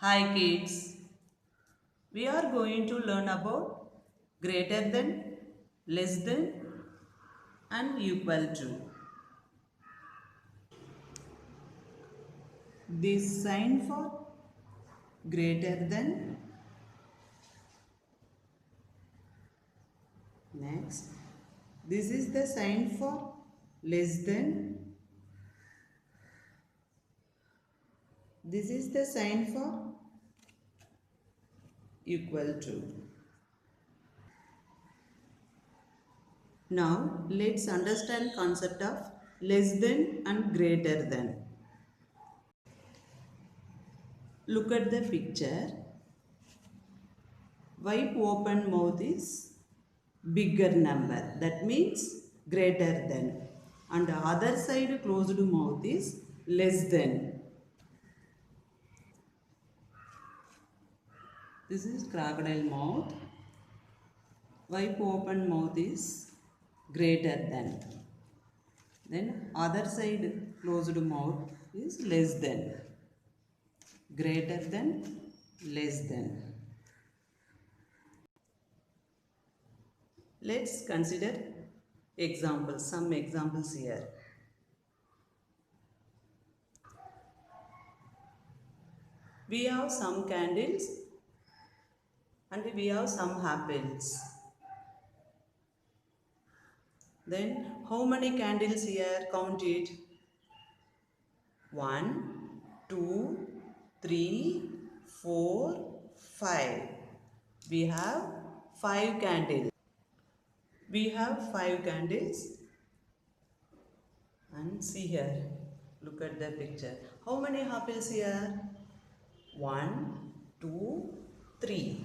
Hi kids, we are going to learn about greater than, less than and equal to. This sign for greater than, next this is the sign for less than, this is the sign for equal to. Now let's understand concept of less than and greater than. Look at the picture. Wipe open mouth is bigger number, that means greater than, and the other side closed mouth is less than. This is crocodile mouth. Wipe open mouth is greater than. Then other side closed mouth is less than. Greater than, less than. Let's consider examples, some examples here. We have some candles and we have some apples. Then how many candles here? Count it. 1, 2, 3, 4, 5. We have 5 candles. We have 5 candles. And see here. Look at the picture. How many apples here? 1, 2, 3.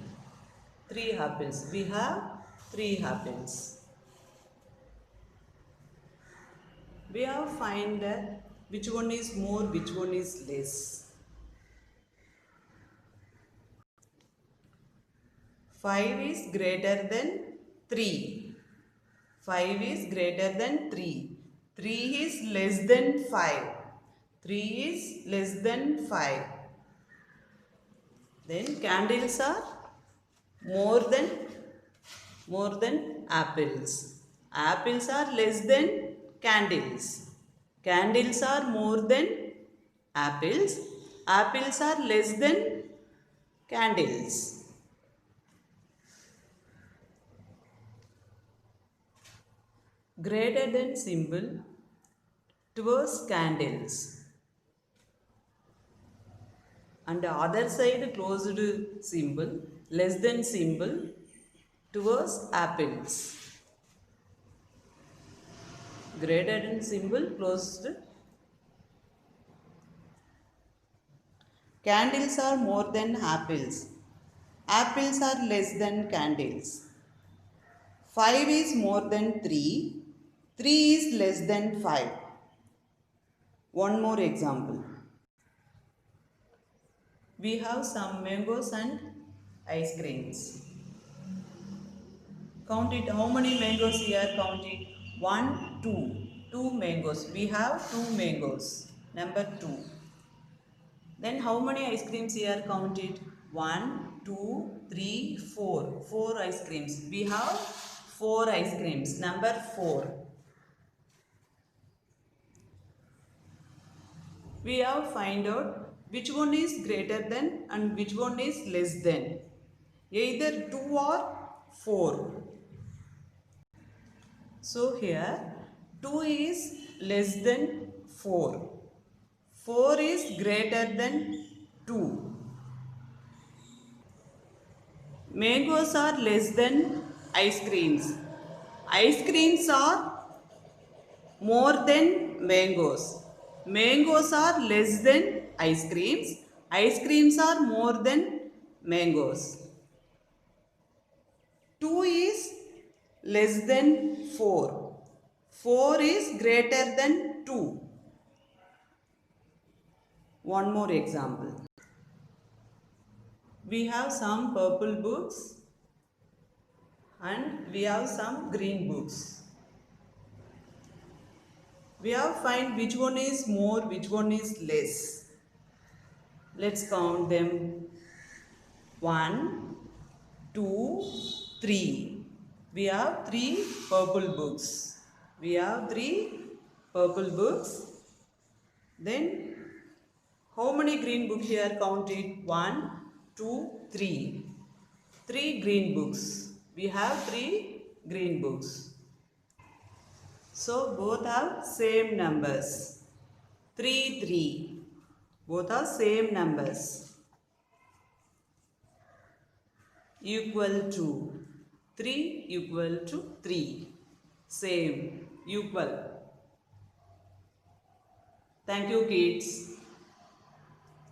3 apples. We have 3 apples. We have to find which one is more, which one is less. 5 is greater than 3. 5 is greater than 3. 3 is less than 5. 3 is less than 5. Then candles are more than apples. Apples are less than candles. Candles are more than apples. Apples are less than candles. Greater than symbol towards candles. And the other side closed symbol, less than symbol towards apples. Greater than symbol closed. Candles are more than apples. Apples are less than candles. 5 is more than 3. 3 is less than 5. One more example. We have some mangoes and ice creams. Count it. How many mangoes here? Count it. 1, 2. 2 mangoes. We have 2 mangoes. Number 2. Then how many ice creams here? Count it. 1, 2, 3, 4. 4 ice creams. We have 4 ice creams. Number 4. We have find out which one is greater than and which one is less than. Either 2 or 4. So here 2 is less than 4. 4 is greater than 2. Mangoes are less than ice creams. Ice creams are more than mangoes. Mangoes are less than ice creams. Ice creams are more than mangoes. 2 is less than 4. 4 is greater than 2. One more example. We have some purple books and we have some green books. We have to find which one is more, which one is less. Let's count them. 1, 2, 3. We have 3 purple books. We have 3 purple books. Then how many green books here counted? 1, 2, 3. 3 green books. We have 3 green books. So both have same numbers. 3, 3. Both are same numbers. Equal to. 3 equal to 3. Same. Equal. Thank you, kids.